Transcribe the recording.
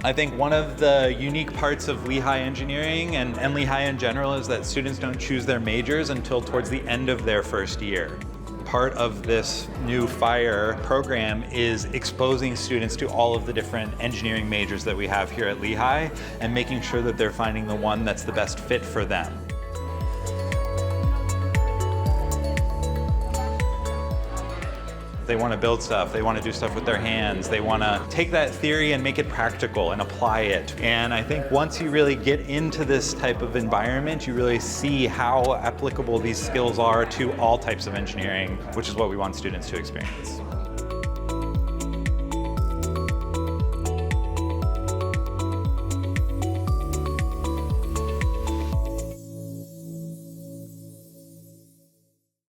I think one of the unique parts of Lehigh engineering and Lehigh in general is that students don't choose their majors until towards the end of their first year. Part of this new FYRE program is exposing students to all of the different engineering majors that we have here at Lehigh and making sure that they're finding the one that's the best fit for them. They want to build stuff, they want to do stuff with their hands, they want to take that theory and make it practical and apply it. And I think once you really get into this type of environment, you really see how applicable these skills are to all types of engineering, which is what we want students to experience.